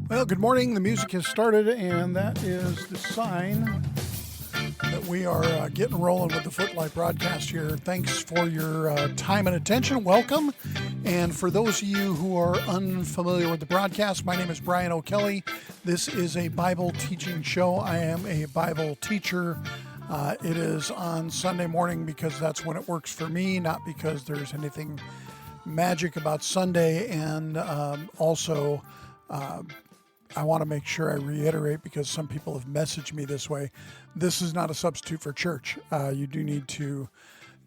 Well, good morning. The music has started, and that is the sign that we are getting rolling with the Footlight broadcast here. Thanks for your time and attention. Welcome. And for those of you who are unfamiliar with the broadcast, my name is Brian O'Kelly. This is a Bible teaching show. I am a Bible teacher. It is on Sunday morning because that's when it works for me, not because there's anything magic about Sunday. And also, I want to make sure I reiterate, because some people have messaged me this way, this is not a substitute for church. You do need to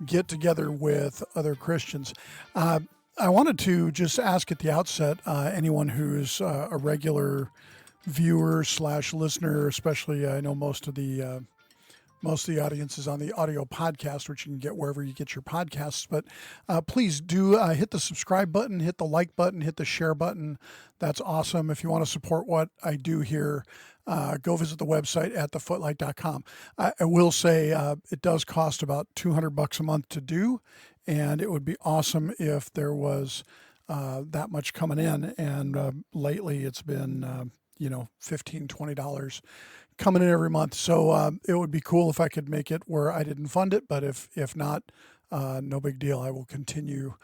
get together with other Christians. I wanted to just ask at the outset, anyone who's a regular viewer / listener, especially I know most of the audience is on the audio podcast, which you can get wherever you get your podcasts. But please do hit the subscribe button, hit the like button, hit the share button. That's awesome. If you want to support what I do here, go visit the website at thefootlight.com. I will say it does cost about $200 a month to do, and it would be awesome if there was that much coming in. And lately it's been $15, $20 coming in every month. So it would be cool if I could make it where I didn't fund it, but if not, no big deal. I will continue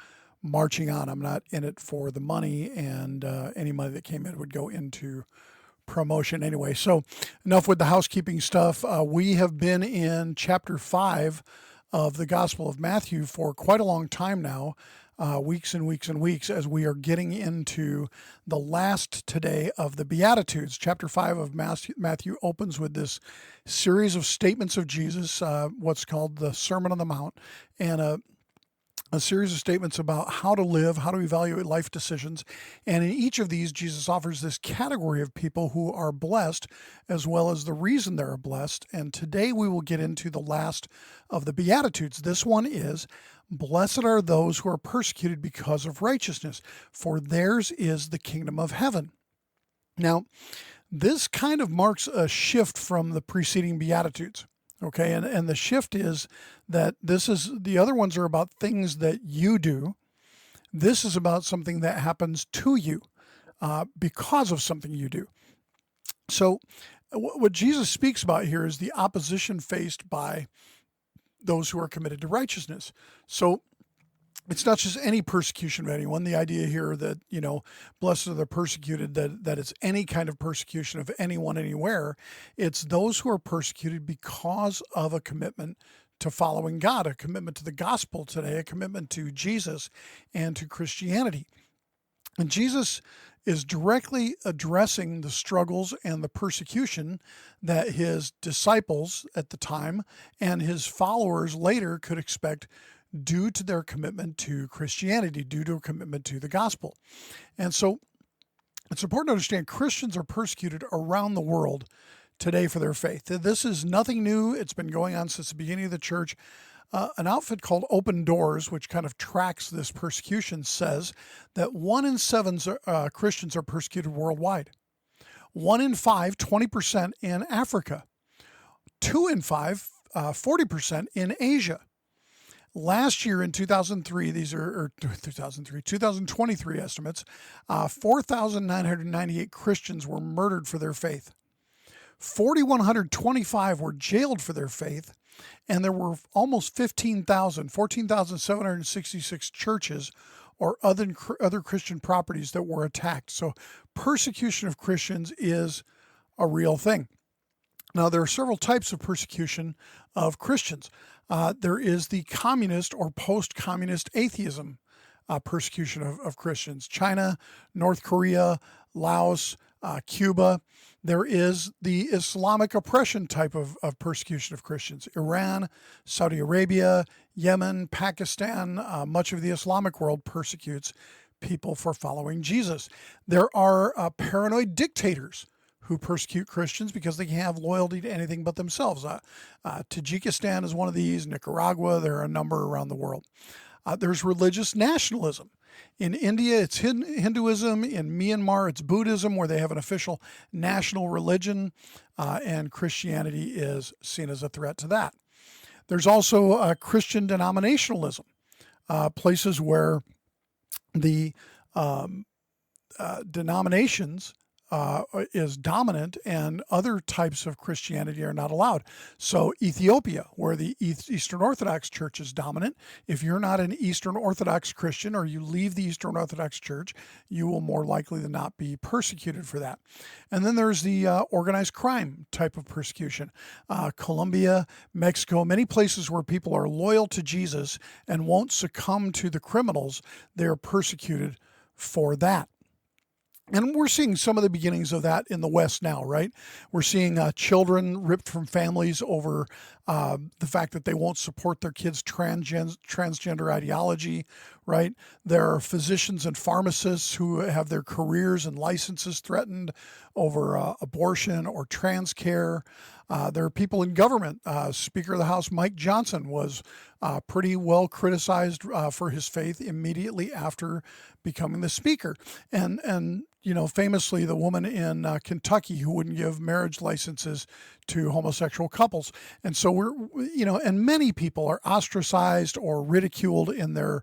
marching on. I'm not in it for the money, and any money that came in would go into promotion anyway. So enough with the housekeeping stuff. We have been in chapter 5 of the Gospel of Matthew for quite a long time now. Weeks and weeks and weeks, as we are getting into the last today of the Beatitudes. Chapter 5 of Matthew opens with this series of statements of Jesus, what's called the Sermon on the Mount, and a series of statements about how to live, how to evaluate life decisions. And in each of these, Jesus offers this category of people who are blessed, as well as the reason they're blessed. And today we will get into the last of the Beatitudes. This one is, "Blessed are those who are persecuted because of righteousness, for theirs is the kingdom of heaven." Now, this kind of marks a shift from the preceding Beatitudes. Okay, and the shift is that the other ones are about things that you do. This is about something that happens to you because of something you do. So what Jesus speaks about here is the opposition faced by those who are committed to righteousness. So it's not just any persecution of anyone. The idea here that, blessed are the persecuted, that it's any kind of persecution of anyone, anywhere. It's those who are persecuted because of a commitment to following God, a commitment to the gospel today, a commitment to Jesus and to Christianity. And Jesus is directly addressing the struggles and the persecution that his disciples at the time and his followers later could expect due to their commitment to Christianity, due to a commitment to the gospel. And so it's important to understand Christians are persecuted around the world today for their faith. This is nothing new. It's been going on since the beginning of the church. An outfit called Open Doors, which kind of tracks this persecution, says that 1 in 7 Christians are persecuted worldwide. 1 in 5, 20% in Africa. 2 in 5, 40% in Asia. Last year in 2003, 2023 estimates, 4,998 Christians were murdered for their faith. 4,125 were jailed for their faith, and there were almost 14,766 churches or other Christian properties that were attacked. So persecution of Christians is a real thing. Now, there are several types of persecution of Christians. There is the communist or post-communist atheism persecution of Christians. China, North Korea, Laos, Cuba. There is the Islamic oppression type of persecution of Christians. Iran, Saudi Arabia, Yemen, Pakistan, much of the Islamic world persecutes people for following Jesus. There are paranoid dictators who persecute Christians because they can't have loyalty to anything but themselves. Tajikistan is one of these, Nicaragua, there are a number around the world. There's religious nationalism. In India, it's Hinduism. In Myanmar, it's Buddhism, where they have an official national religion, and Christianity is seen as a threat to that. There's also Christian denominationalism, places where the denominations is dominant, and other types of Christianity are not allowed. So Ethiopia, where the Eastern Orthodox Church is dominant, if you're not an Eastern Orthodox Christian or you leave the Eastern Orthodox Church, you will more likely than not be persecuted for that. And then there's the organized crime type of persecution. Colombia, Mexico, many places where people are loyal to Jesus and won't succumb to the criminals, they're persecuted for that. And we're seeing some of the beginnings of that in the West now, right? We're seeing children ripped from families over the fact that they won't support their kids' transgender ideology, right? There are physicians and pharmacists who have their careers and licenses threatened over abortion or trans care. There are people in government. Speaker of the House Mike Johnson was pretty well criticized for his faith immediately after becoming the speaker. And famously, the woman in Kentucky who wouldn't give marriage licenses to homosexual couples. And so and many people are ostracized or ridiculed in their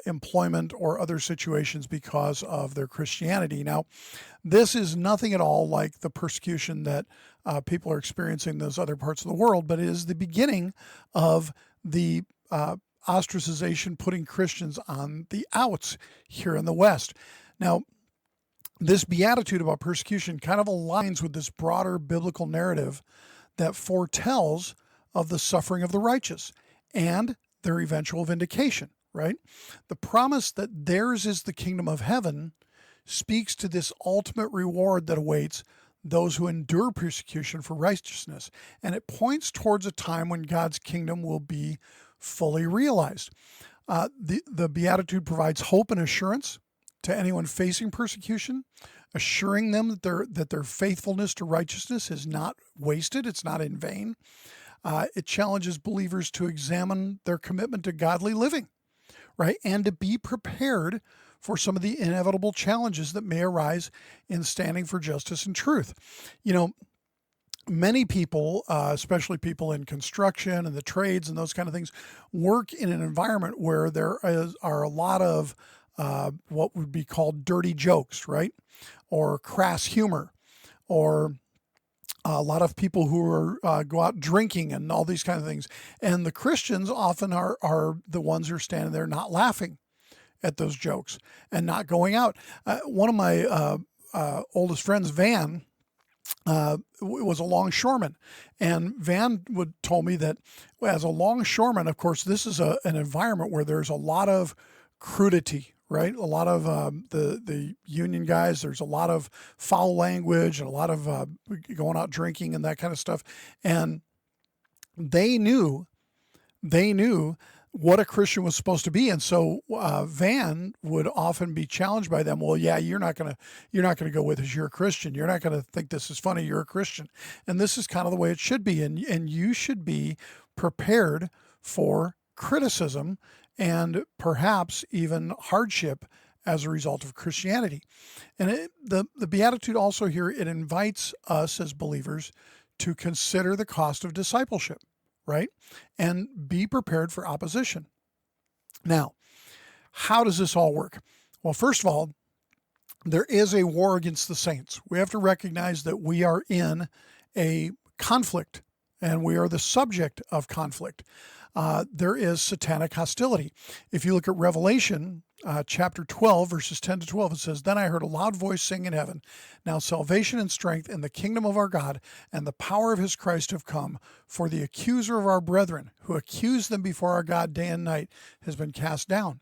employment or other situations because of their Christianity. Now, this is nothing at all like the persecution that people are experiencing in those other parts of the world, but it is the beginning of the ostracization, putting Christians on the outs here in the West. Now, this beatitude about persecution kind of aligns with this broader biblical narrative that foretells of the suffering of the righteous and their eventual vindication, right? The promise that theirs is the kingdom of heaven speaks to this ultimate reward that awaits those who endure persecution for righteousness. And it points towards a time when God's kingdom will be fully realized. The Beatitude provides hope and assurance to anyone facing persecution, assuring them that their faithfulness to righteousness is not wasted, it's not in vain. It challenges believers to examine their commitment to godly living, right? And to be prepared for some of the inevitable challenges that may arise in standing for justice and truth. Many people, especially people in construction and the trades and those kind of things, work in an environment where there are a lot of what would be called dirty jokes, right? Or crass humor, or a lot of people who are go out drinking and all these kind of things. And the Christians often are the ones who are standing there not laughing at those jokes and not going out. One of my oldest friends, Van, was a longshoreman, and Van told me that as a longshoreman, of course, this is an environment where there's a lot of crudity, right? A lot of the union guys, there's a lot of foul language and a lot of going out drinking and that kind of stuff. And they knew what a Christian was supposed to be. And so Van would often be challenged by them. Well, yeah, you're not gonna go with us. You're a Christian. You're not gonna think this is funny. You're a Christian. And this is kind of the way it should be. And you should be prepared for criticism and perhaps even hardship as a result of Christianity. And the Beatitude also here, it invites us as believers to consider the cost of discipleship, right? And be prepared for opposition. Now, how does this all work? Well, first of all, there is a war against the saints. We have to recognize that we are in a conflict and we are the subject of conflict. There is satanic hostility. If you look at Revelation chapter 12, verses 10 to 12, it says, "Then I heard a loud voice sing in heaven, now salvation and strength and the kingdom of our God and the power of his Christ have come, for the accuser of our brethren, who accused them before our God day and night, has been cast down.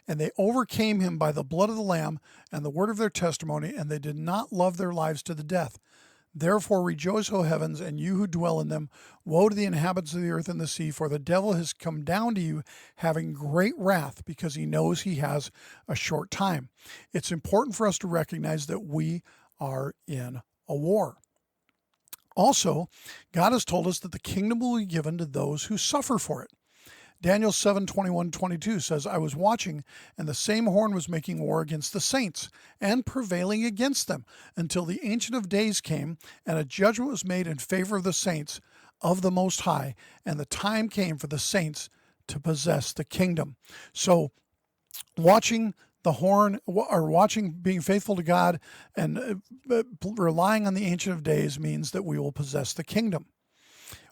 And they overcame him by the blood of the Lamb and the word of their testimony, and they did not love their lives to the death. Therefore rejoice, O heavens, and you who dwell in them. Woe to the inhabitants of the earth and the sea, for the devil has come down to you, having great wrath, because he knows he has a short time." It's important for us to recognize that we are in a war. Also, God has told us that the kingdom will be given to those who suffer for it. Daniel 7:21-22 says, "I was watching, and the same horn was making war against the saints and prevailing against them until the Ancient of Days came, and a judgment was made in favor of the saints of the Most High, and the time came for the saints to possess the kingdom." So, watching the horn, or watching, being faithful to God and relying on the Ancient of Days means that we will possess the kingdom.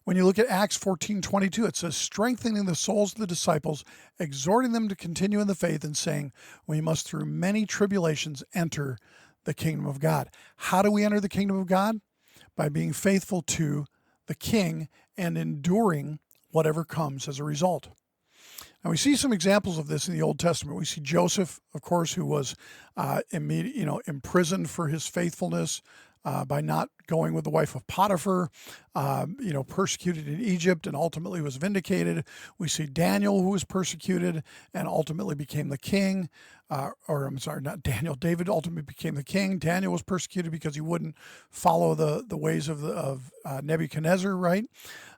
When you look at Acts 14:22, it says, strengthening the souls of the disciples, exhorting them to continue in the faith, and saying, we must through many tribulations enter the kingdom of God. How do we enter the kingdom of God? By being faithful to the King and enduring whatever comes as a result. Now, we see some examples of this in the Old Testament. We see Joseph, of course, who was imprisoned for his faithfulness by not going with the wife of Potiphar, persecuted in Egypt and ultimately was vindicated. We see Daniel, who was persecuted and ultimately became the king. David ultimately became the king. Daniel was persecuted because he wouldn't follow the ways of Nebuchadnezzar, right?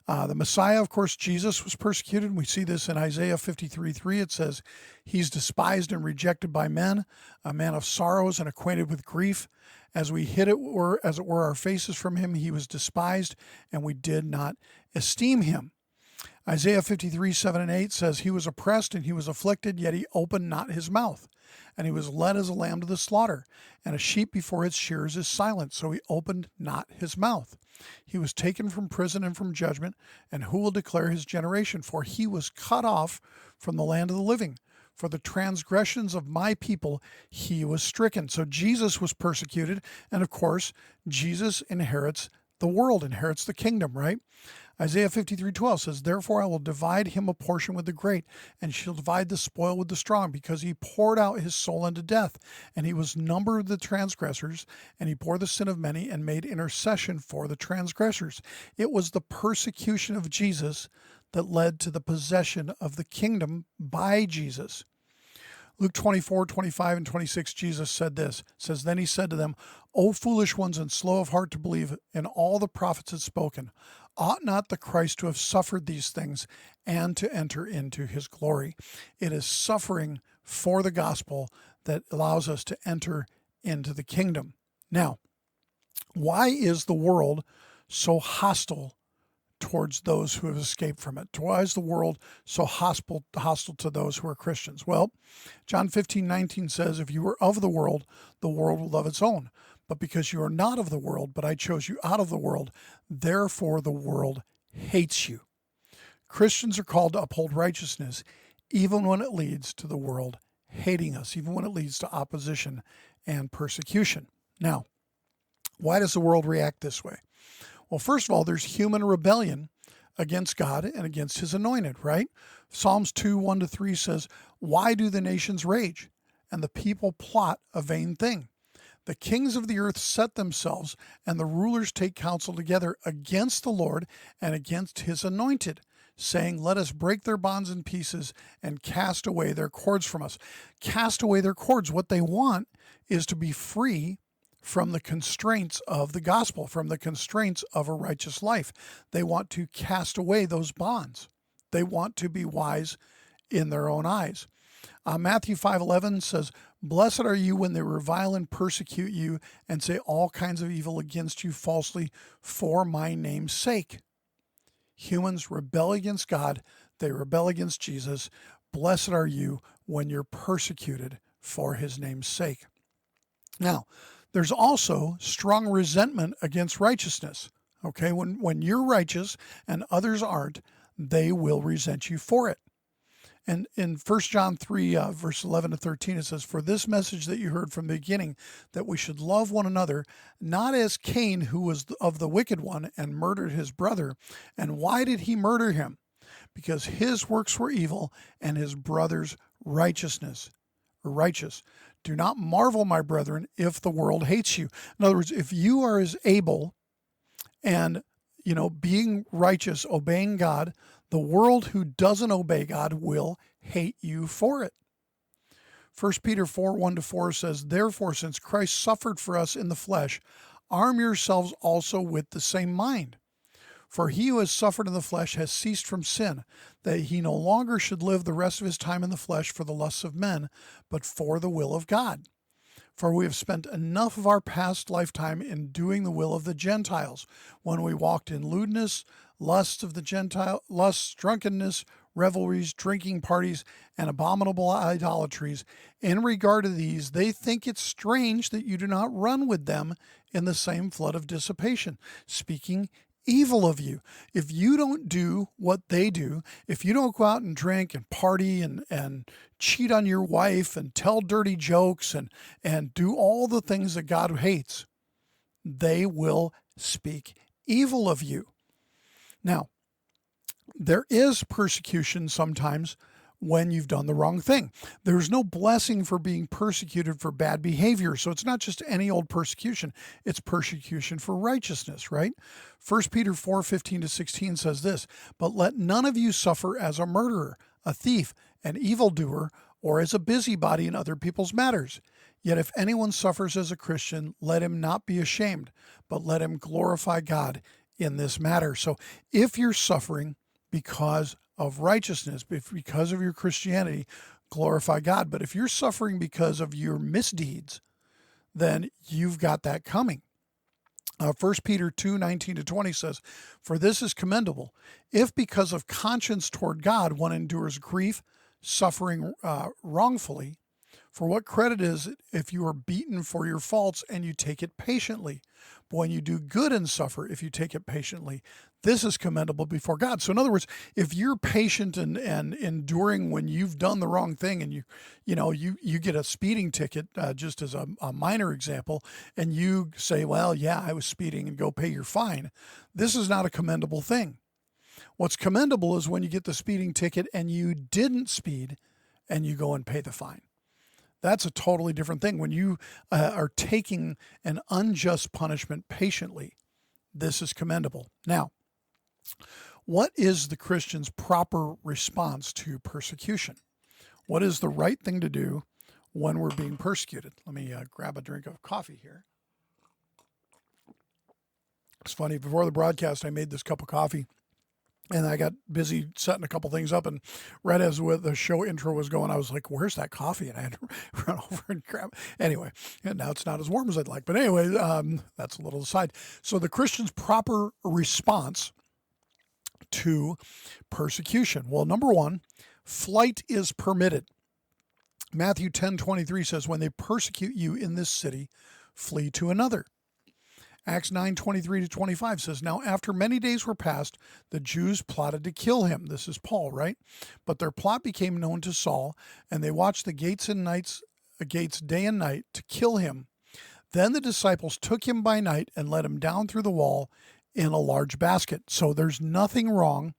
The Messiah, of course, Jesus, was persecuted. We see this in Isaiah 53:3. It says, he's despised and rejected by men, a man of sorrows and acquainted with grief. As we hid as it were our faces from him, he was despised, and we did not esteem him. Isaiah 53:7-8 says, he was oppressed and he was afflicted, yet he opened not his mouth. And he was led as a lamb to the slaughter, and a sheep before its shearers is silent, so he opened not his mouth. He was taken from prison and from judgment, and who will declare his generation? For he was cut off from the land of the living. For the transgressions of my people he was stricken. So Jesus was persecuted, and of course, Jesus inherits the world, inherits the kingdom, right? Isaiah 53:12 says, therefore I will divide him a portion with the great, and shall divide the spoil with the strong, because he poured out his soul unto death, and he was numbered the transgressors, and he bore the sin of many, and made intercession for the transgressors. It was the persecution of Jesus that led to the possession of the kingdom by Jesus. Luke 24:25-26, Jesus said this. It says, then he said to them, O foolish ones and slow of heart to believe in all the prophets had spoken. Ought not the Christ to have suffered these things and to enter into his glory? It is suffering for the gospel that allows us to enter into the kingdom. Now, why is the world so hostile towards those who have escaped from it? Why is the world so hostile to those who are Christians? Well, John 15:19 says, if you were of the world will love its own. But because you are not of the world, but I chose you out of the world, therefore the world hates you. Christians are called to uphold righteousness, even when it leads to the world hating us, even when it leads to opposition and persecution. Now, why does the world react this way? Well, first of all, there's human rebellion against God and against his anointed, right? Psalms 2:1-3 says, why do the nations rage and the people plot a vain thing? The kings of the earth set themselves, and the rulers take counsel together against the Lord and against his anointed, saying, let us break their bonds in pieces and cast away their cords from us. Cast away their cords. What they want is to be free from the constraints of the gospel, from the constraints of a righteous life. They want to cast away those bonds. They want to be wise in their own eyes. Matthew 5:11 says, blessed are you when they revile and persecute you and say all kinds of evil against you falsely for my name's sake. Humans rebel against God. They rebel against Jesus. Blessed are you when you're persecuted for his name's sake. Now, there's also strong resentment against righteousness. Okay, when you're righteous and others aren't, they will resent you for it. And in 1 John 3, verse 11-13, it says, for this message that you heard from the beginning, that we should love one another, not as Cain, who was of the wicked one and murdered his brother. And why did he murder him? Because his works were evil and his brother's righteous. Do not marvel, my brethren, if the world hates you. In other words, if you are as able and, being righteous, obeying God, the world who doesn't obey God will hate you for it. 1 Peter 4:1-4 says, therefore, since Christ suffered for us in the flesh, arm yourselves also with the same mind. For he who has suffered in the flesh has ceased from sin, that he no longer should live the rest of his time in the flesh for the lusts of men, but for the will of God. For we have spent enough of our past lifetime in doing the will of the Gentiles, when we walked in lewdness, lusts of the Gentile, lusts, drunkenness, revelries, drinking parties, and abominable idolatries. In regard to these, they think it strange that you do not run with them in the same flood of dissipation, speaking evil of you. If you don't do what they do, if you don't go out and drink and party and cheat on your wife and tell dirty jokes and do all the things that God hates, they will speak evil of you. Now, there is persecution sometimes when you've done the wrong thing. There's no blessing for being persecuted for bad behavior. So it's not just any old persecution. It's persecution for righteousness, right? 1 Peter 4:15-16 says this, "But let none of you suffer as a murderer, a thief, an evildoer, or as a busybody in other people's matters. Yet if anyone suffers as a Christian, let him not be ashamed, but let him glorify God in this matter." So if you're suffering because of righteousness, because of your Christianity, glorify God. But if you're suffering because of your misdeeds, then you've got that coming. 1 Peter 2:19-20 says, "For this is commendable, if because of conscience toward God one endures grief, suffering wrongfully. For what credit is it if you are beaten for your faults and you take it patiently? But when you do good and suffer, if you take it patiently, this is commendable before God." So in other words, if you're patient and enduring when you've done the wrong thing and you get a speeding ticket, just as a minor example, and you say, "Well, yeah, I was speeding," and go pay your fine, this is not a commendable thing. What's commendable is when you get the speeding ticket and you didn't speed and you go and pay the fine. That's a totally different thing. When you are taking an unjust punishment patiently, this is commendable. Now, what is the Christian's proper response to persecution? What is the right thing to do when we're being persecuted? Let me grab a drink of coffee here. It's funny, before the broadcast, I made this cup of coffee. And I got busy setting a couple things up, and right as the show intro was going, I was like, "Where's that coffee?" And I had to run over and grab it. Anyway, and now it's not as warm as I'd like. But anyway, that's a little aside. So the Christian's proper response to persecution. Well, number one, flight is permitted. Matthew 10:23 says, "When they persecute you in this city, flee to another." Acts 9:23-25 says, "Now after many days were passed, the Jews plotted to kill him." This is Paul, right? "But their plot became known to Saul, and they watched the gates day and night to kill him. Then the disciples took him by night and let him down through the wall in a large basket." So there's nothing wrong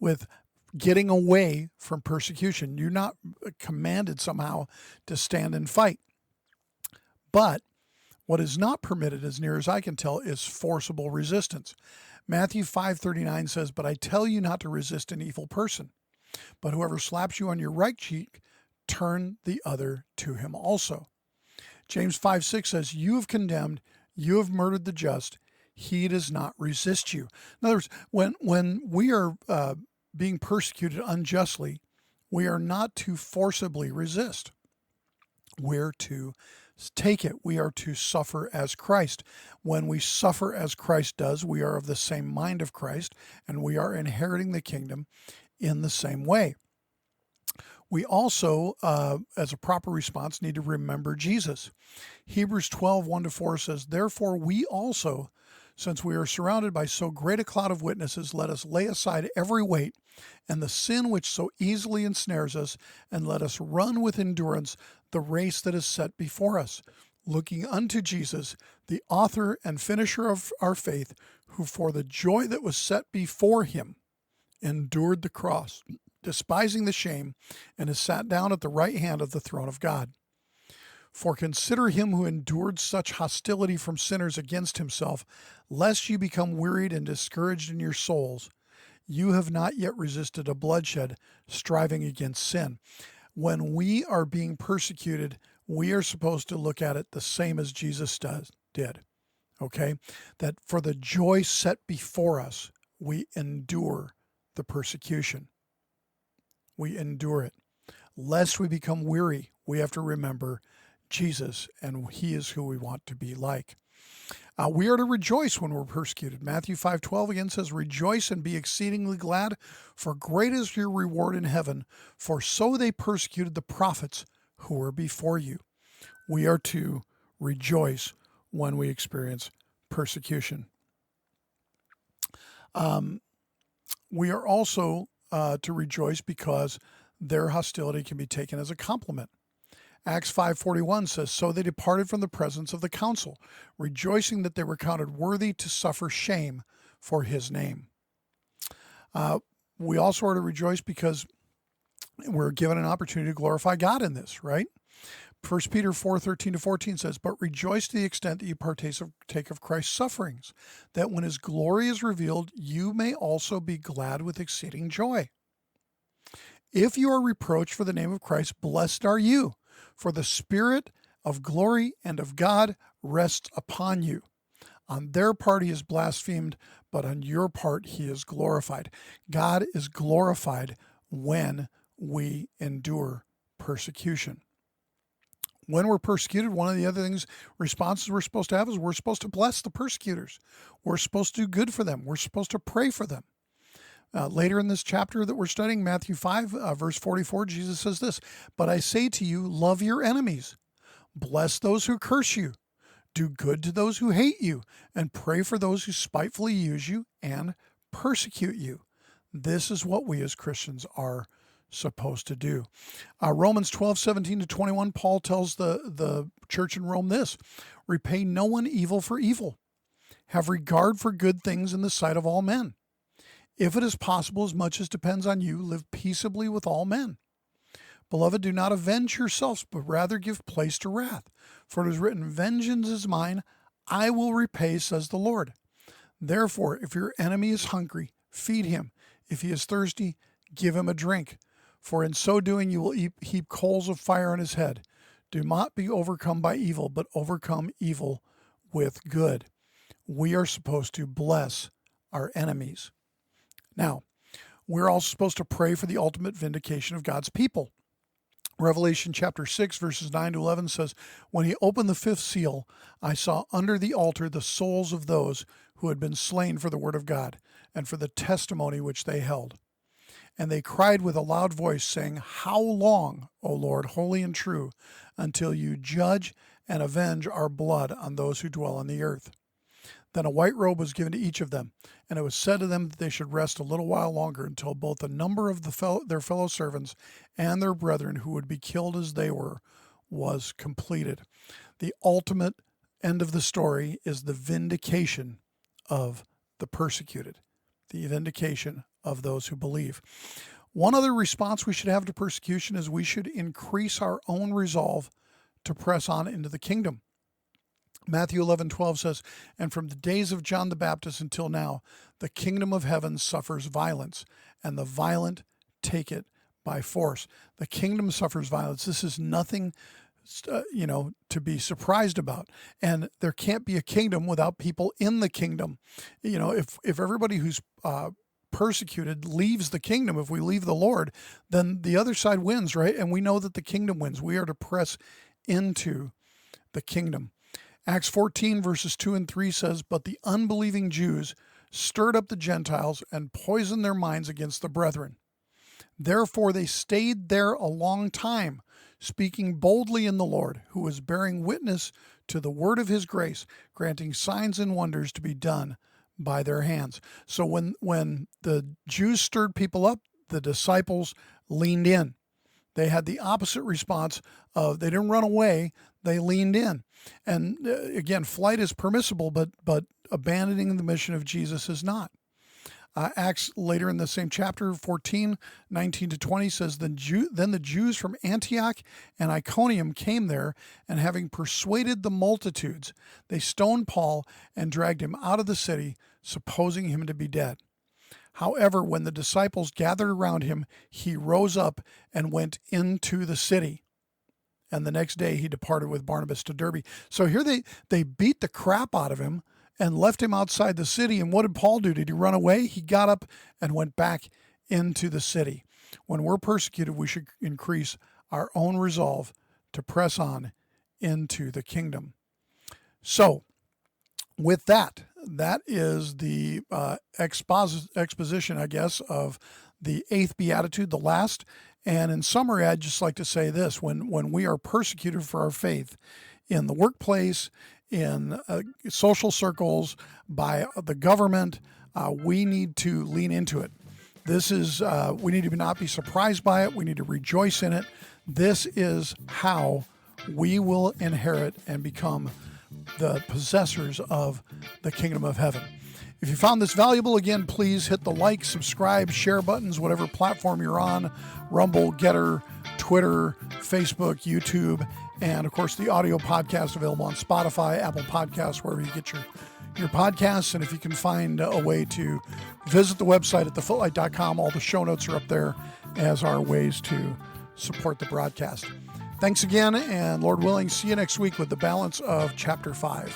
with getting away from persecution. You're not commanded somehow to stand and fight. But what is not permitted, as near as I can tell, is forcible resistance. Matthew 5:39 says, "But I tell you not to resist an evil person. But whoever slaps you on your right cheek, turn the other to him also." James 5:6 says, "You have condemned, you have murdered the just. He does not resist you." In other words, when we are being persecuted unjustly, we are not to forcibly resist. We're to take it. We are to suffer as Christ. When we suffer as Christ does, we are of the same mind of Christ, and we are inheriting the kingdom in the same way. We also, as a proper response, need to remember Jesus. Hebrews 12:1-4 says, "Therefore we also, since we are surrounded by so great a cloud of witnesses, let us lay aside every weight and the sin which so easily ensnares us, and let us run with endurance the race that is set before us, looking unto Jesus, the author and finisher of our faith, who for the joy that was set before him endured the cross, despising the shame, and is sat down at the right hand of the throne of God. For consider him who endured such hostility from sinners against himself, lest you become wearied and discouraged in your souls. You have not yet resisted a bloodshed, striving against sin." When we are being persecuted, we are supposed to look at it the same as Jesus did. Okay? That for the joy set before us, we endure the persecution. We endure it. Lest we become weary, we have to remember Jesus, and he is who we want to be like. We are to rejoice when we're persecuted. Matthew 5:12 again says, "Rejoice and be exceedingly glad, for great is your reward in heaven, for so they persecuted the prophets who were before you." We are to rejoice when we experience persecution. We are also to rejoice because their hostility can be taken as a compliment. Acts 5:41 says, "So they departed from the presence of the council, rejoicing that they were counted worthy to suffer shame for his name." We also are to rejoice because we're given an opportunity to glorify God in this, right? 1 Peter 4:13-14 says, "But rejoice to the extent that you partake of Christ's sufferings, that when his glory is revealed, you may also be glad with exceeding joy. If you are reproached for the name of Christ, blessed are you, for the Spirit of glory and of God rests upon you. On their part he is blasphemed, but on your part he is glorified." God is glorified when we endure persecution. When we're persecuted, one of the other responses we're supposed to have is we're supposed to bless the persecutors. We're supposed to do good for them. We're supposed to pray for them. Later in this chapter that we're studying, Matthew 5, verse 44, Jesus says this, "But I say to you, love your enemies, bless those who curse you, do good to those who hate you, and pray for those who spitefully use you and persecute you." This is what we as Christians are supposed to do. Romans 12:17-21, Paul tells the church in Rome this, "Repay no one evil for evil. Have regard for good things in the sight of all men. If it is possible, as much as depends on you, live peaceably with all men. Beloved, do not avenge yourselves, but rather give place to wrath. For it is written, 'Vengeance is mine, I will repay, says the Lord.' Therefore, if your enemy is hungry, feed him. If he is thirsty, give him a drink. For in so doing you will heap coals of fire on his head. Do not be overcome by evil, but overcome evil with good." We are supposed to bless our enemies. Now, we're also supposed to pray for the ultimate vindication of God's people. Revelation chapter 6, verses 9-11 says, "When he opened the fifth seal, I saw under the altar the souls of those who had been slain for the word of God and for the testimony which they held. And they cried with a loud voice, saying, 'How long, O Lord, holy and true, until you judge and avenge our blood on those who dwell on the earth?' Then a white robe was given to each of them, and it was said to them that they should rest a little while longer until both the number of their fellow servants and their brethren who would be killed as they were was completed." The ultimate end of the story is the vindication of the persecuted, the vindication of those who believe. One other response we should have to persecution is we should increase our own resolve to press on into the kingdom. Matthew 11:12 says, "And from the days of John the Baptist until now, the kingdom of heaven suffers violence, and the violent take it by force." The kingdom suffers violence. This is nothing, to be surprised about. And there can't be a kingdom without people in the kingdom. If everybody who's persecuted leaves the kingdom, if we leave the Lord, then the other side wins, right? And we know that the kingdom wins. We are to press into the kingdom. Acts 14, verses 2 and 3 says, "But the unbelieving Jews stirred up the Gentiles and poisoned their minds against the brethren. Therefore they stayed there a long time, speaking boldly in the Lord, who was bearing witness to the word of his grace, granting signs and wonders to be done by their hands." So when the Jews stirred people up, the disciples leaned in. They had the opposite response of they didn't run away, they leaned in. And again, flight is permissible, but abandoning the mission of Jesus is not. Acts later in the same chapter, 14, 19-20 says, Then the Jews from Antioch and Iconium came there, and having persuaded the multitudes, they stoned Paul and dragged him out of the city, supposing him to be dead. However, when the disciples gathered around him, he rose up and went into the city. And the next day he departed with Barnabas to Derbe. So here they beat the crap out of him and left him outside the city. And what did Paul do? Did he run away? He got up and went back into the city. When we're persecuted, we should increase our own resolve to press on into the kingdom. So, with that, that is the exposition, I guess, of the 8th Beatitude, the last. And in summary, I'd just like to say this. When we are persecuted for our faith in the workplace, in social circles, by the government, we need to lean into it. This is, we need to not be surprised by it. We need to rejoice in it. This is how we will inherit and become the possessors of the kingdom of heaven. If you found this valuable, again, please hit the like, subscribe, share buttons, whatever platform you're on, Rumble, Getter, Twitter, Facebook, YouTube, and of course the audio podcast available on Spotify, Apple Podcasts, wherever you get your podcasts. And if you can find a way to visit the website at thefootlight.com, all the show notes are up there, as are ways to support the broadcast. Thanks again, and Lord willing, see you next week with the balance of Chapter 5.